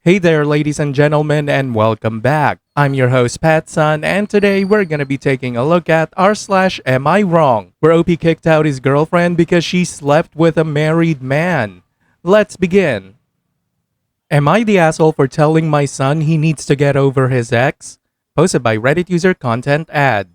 Hey there, ladies and gentlemen, and welcome back. I'm your host, Patsun, and today we're gonna be taking a look at Am I Wrong, where OP kicked out his girlfriend because she slept with a married man. Let's begin. Am I the asshole for telling my son he needs to get over his ex? Posted by Reddit user Content Ad.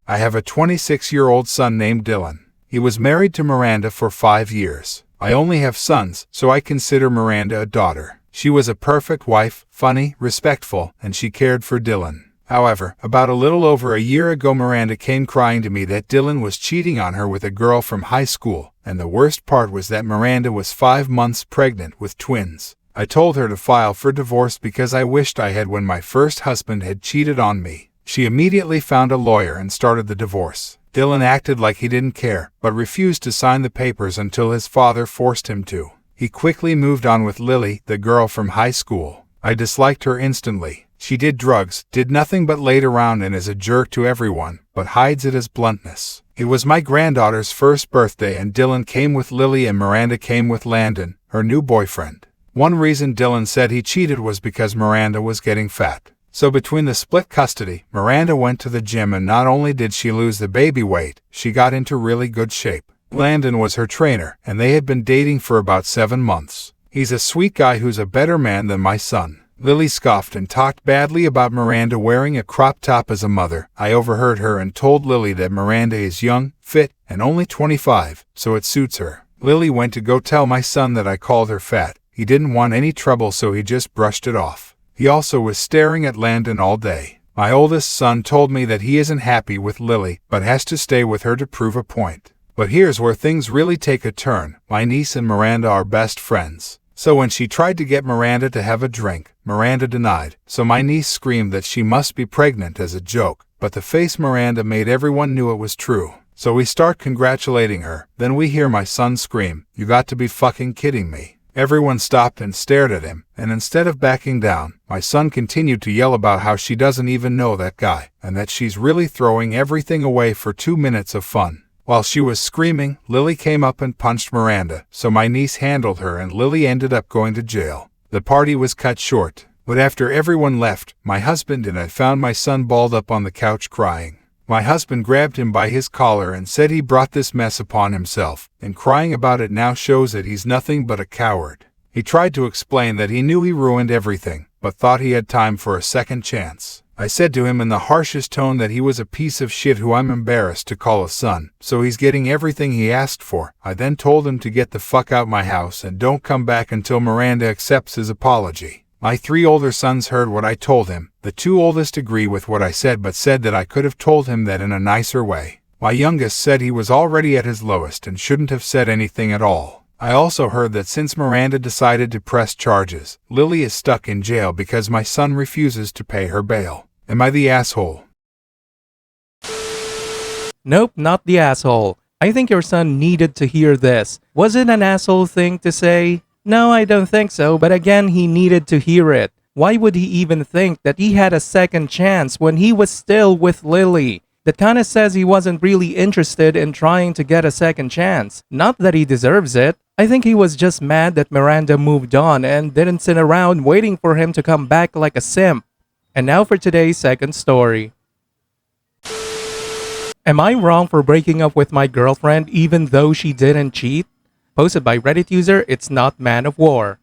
I have a 26-year-old son named Dylan. He was married to Miranda for 5 years. I only have sons, so I consider Miranda a daughter. She was a perfect wife, funny, respectful, and she cared for Dylan. However, about a little over a year ago, Miranda came crying to me that Dylan was cheating on her with a girl from high school, and the worst part was that Miranda was 5 months pregnant with twins. I told her to file for divorce because I wished I had when my first husband had cheated on me. She immediately found a lawyer and started the divorce. Dylan acted like he didn't care, but refused to sign the papers until his father forced him to. He quickly moved on with Lily, the girl from high school. I disliked her instantly. She did drugs, did nothing but laid around and is a jerk to everyone, but hides it as bluntness. It was my granddaughter's first birthday and Dylan came with Lily and Miranda came with Landon, her new boyfriend. One reason Dylan said he cheated was because Miranda was getting fat. So between the split custody, Miranda went to the gym and not only did she lose the baby weight, she got into really good shape. Landon was her trainer, and they had been dating for about 7 months. He's a sweet guy who's a better man than my son. Lily scoffed and talked badly about Miranda wearing a crop top as a mother. I overheard her and told Lily that Miranda is young, fit, and only 25, so it suits her. Lily went to go tell my son that I called her fat. He didn't want any trouble, so he just brushed it off. He also was staring at Landon all day. My oldest son told me that he isn't happy with Lily, but has to stay with her to prove a point. But here's where things really take a turn. My niece and Miranda are best friends. So when she tried to get Miranda to have a drink, Miranda denied. So my niece screamed that she must be pregnant as a joke. But the face Miranda made, everyone knew it was true. So we start congratulating her. Then we hear my son scream, "You got to be fucking kidding me." Everyone stopped and stared at him, and instead of backing down, my son continued to yell about how she doesn't even know that guy, and that she's really throwing everything away for 2 minutes of fun. While she was screaming, Lily came up and punched Miranda, so my niece handled her and Lily ended up going to jail. The party was cut short, but after everyone left, my husband and I found my son balled up on the couch crying. My husband grabbed him by his collar and said he brought this mess upon himself, and crying about it now shows that he's nothing but a coward. He tried to explain that he knew he ruined everything, but thought he had time for a second chance. I said to him in the harshest tone that he was a piece of shit who I'm embarrassed to call a son, so he's getting everything he asked for. I then told him to get the fuck out my house and don't come back until Miranda accepts his apology. My 3 older sons heard what I told him. The 2 oldest agree with what I said but said that I could have told him that in a nicer way. My youngest said he was already at his lowest and shouldn't have said anything at all. I also heard that since Miranda decided to press charges, Lily is stuck in jail because my son refuses to pay her bail. Am I the asshole? Nope, not the asshole. I think your son needed to hear this. Was it an asshole thing to say? No, I don't think so, but again, he needed to hear it. Why would he even think that he had a second chance when he was still with Lily? That kinda says he wasn't really interested in trying to get a second chance. Not that he deserves it. I think he was just mad that Miranda moved on and didn't sit around waiting for him to come back like a simp. And now for today's second story. Am I wrong for breaking up with my girlfriend even though she didn't cheat? Posted by Reddit user It's Not Man of War.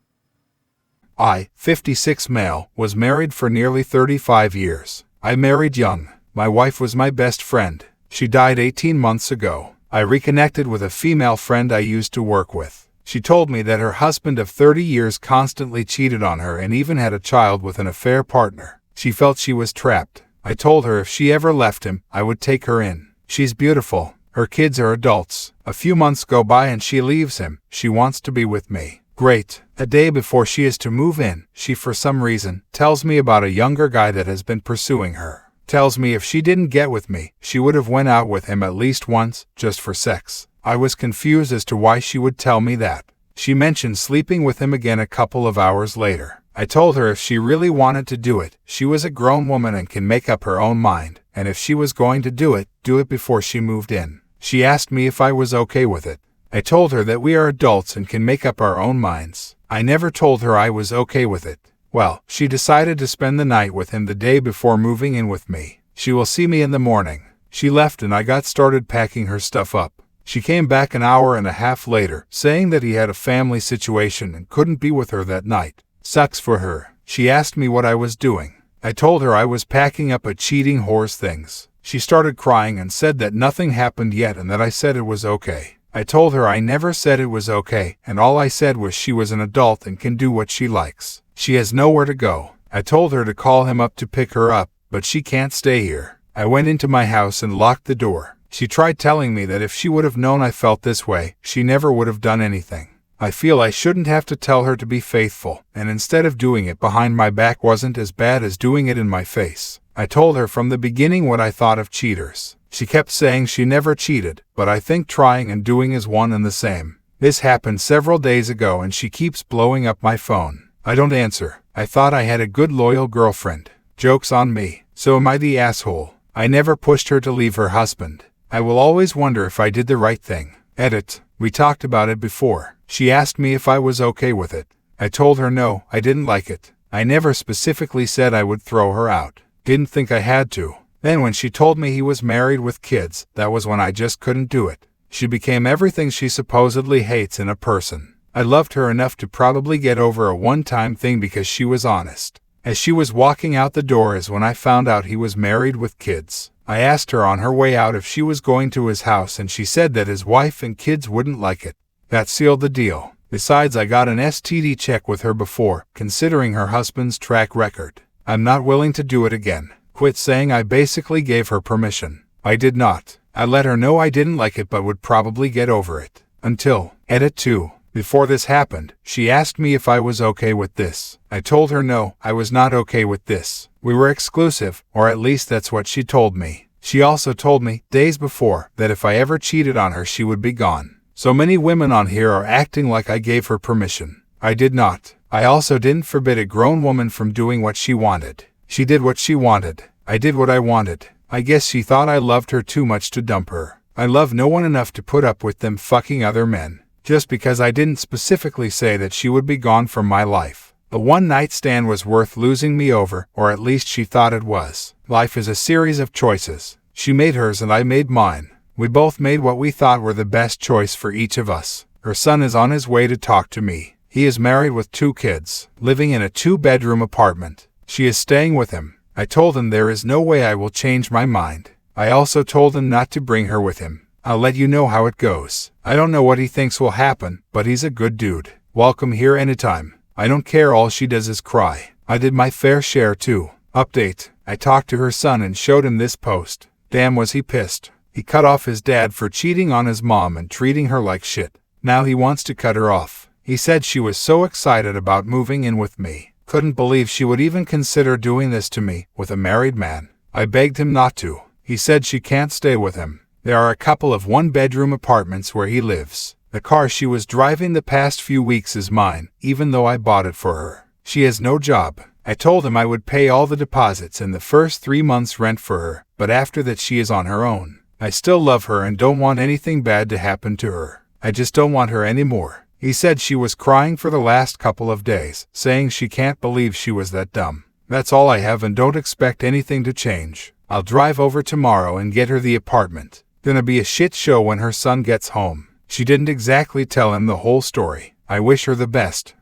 I, 56 male, was married for nearly 35 years. I married young. My wife was my best friend. She died 18 months ago. I reconnected with a female friend I used to work with. She told me that her husband of 30 years constantly cheated on her and even had a child with an affair partner. She felt she was trapped. I told her if she ever left him, I would take her in. She's beautiful. Her kids are adults. A few months go by and she leaves him. She wants to be with me. Great. A day before she is to move in, she for some reason tells me about a younger guy that has been pursuing her. Tells me if she didn't get with me, she would have went out with him at least once, just for sex. I was confused as to why she would tell me that. She mentioned sleeping with him again a couple of hours later. I told her if she really wanted to do it, she was a grown woman and can make up her own mind, and if she was going to do it before she moved in. She asked me if I was okay with it. I told her that we are adults and can make up our own minds. I never told her I was okay with it. Well, she decided to spend the night with him the day before moving in with me. She will see me in the morning. She left and I got started packing her stuff up. She came back an hour and a half later, saying that he had a family situation and couldn't be with her that night. Sucks for her. She asked me what I was doing. I told her I was packing up a cheating whore's things. She started crying and said that nothing happened yet and that I said it was okay. I told her I never said it was okay, and all I said was she was an adult and can do what she likes. She has nowhere to go. I told her to call him up to pick her up, but she can't stay here. I went into my house and locked the door. She tried telling me that if she would have known I felt this way, she never would have done anything. I feel I shouldn't have to tell her to be faithful, and instead of doing it behind my back wasn't as bad as doing it in my face. I told her from the beginning what I thought of cheaters. She kept saying she never cheated, but I think trying and doing is one and the same. This happened several days ago and she keeps blowing up my phone. I don't answer. I thought I had a good loyal girlfriend. Joke's on me. So am I the asshole? I never pushed her to leave her husband. I will always wonder if I did the right thing. Edit. We talked about it before. She asked me if I was okay with it. I told her no, I didn't like it. I never specifically said I would throw her out. Didn't think I had to. Then when she told me he was married with kids, that was when I just couldn't do it. She became everything she supposedly hates in a person. I loved her enough to probably get over a one-time thing because she was honest. As she was walking out the door is when I found out he was married with kids. I asked her on her way out if she was going to his house and she said that his wife and kids wouldn't like it. That sealed the deal. Besides, I got an STD check with her before, considering her husband's track record. I'm not willing to do it again. Quit saying I basically gave her permission. I did not. I let her know I didn't like it but would probably get over it. Until, edit 2. Before this happened, she asked me if I was okay with this. I told her no, I was not okay with this. We were exclusive, or at least that's what she told me. She also told me, days before, that if I ever cheated on her she would be gone. So many women on here are acting like I gave her permission. I did not. I also didn't forbid a grown woman from doing what she wanted. She did what she wanted. I did what I wanted. I guess she thought I loved her too much to dump her. I love no one enough to put up with them fucking other men. Just because I didn't specifically say that she would be gone from my life. The one-night stand was worth losing me over, or at least she thought it was. Life is a series of choices. She made hers and I made mine. We both made what we thought were the best choice for each of us. Her son is on his way to talk to me. He is married with 2 kids, living in a 2-bedroom apartment. She is staying with him. I told him there is no way I will change my mind. I also told him not to bring her with him. I'll let you know how it goes. I don't know what he thinks will happen, but he's a good dude. Welcome here anytime. I don't care, all she does is cry. I did my fair share too. Update. I talked to her son and showed him this post. Damn, was he pissed. He cut off his dad for cheating on his mom and treating her like shit. Now he wants to cut her off. He said she was so excited about moving in with me. Couldn't believe she would even consider doing this to me, with a married man. I begged him not to. He said she can't stay with him. There are a couple of 1-bedroom apartments where he lives. The car she was driving the past few weeks is mine, even though I bought it for her. She has no job. I told him I would pay all the deposits and the first 3 months' rent for her, but after that she is on her own. I still love her and don't want anything bad to happen to her. I just don't want her anymore. He said she was crying for the last couple of days, saying she can't believe she was that dumb. That's all I have and don't expect anything to change. I'll drive over tomorrow and get her the apartment. Gonna be a shit show when her son gets home. She didn't exactly tell him the whole story. I wish her the best.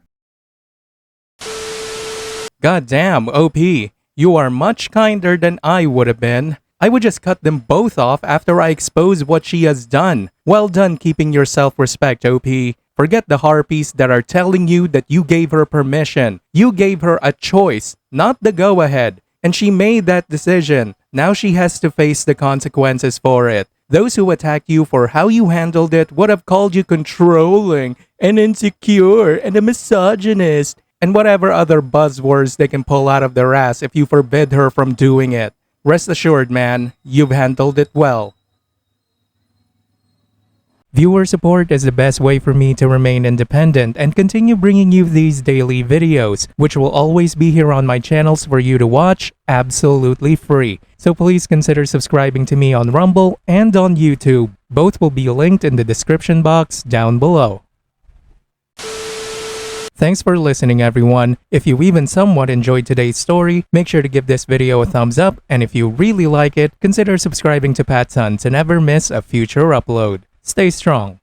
Goddamn, OP. You are much kinder than I would have been. I would just cut them both off after I expose what she has done. Well done keeping your self-respect, OP. Forget the harpies that are telling you that you gave her permission. You gave her a choice, not the go-ahead. And she made that decision. Now she has to face the consequences for it. Those who attack you for how you handled it would have called you controlling and insecure and a misogynist and whatever other buzzwords they can pull out of their ass if you forbid her from doing it. Rest assured, man, you've handled it well. Viewer support is the best way for me to remain independent and continue bringing you these daily videos, which will always be here on my channels for you to watch absolutely free. So please consider subscribing to me on Rumble and on YouTube. Both will be linked in the description box down below. Thanks for listening, everyone. If you even somewhat enjoyed today's story, make sure to give this video a thumbs up, and if you really like it, consider subscribing to Pattsun to never miss a future upload. Stay strong.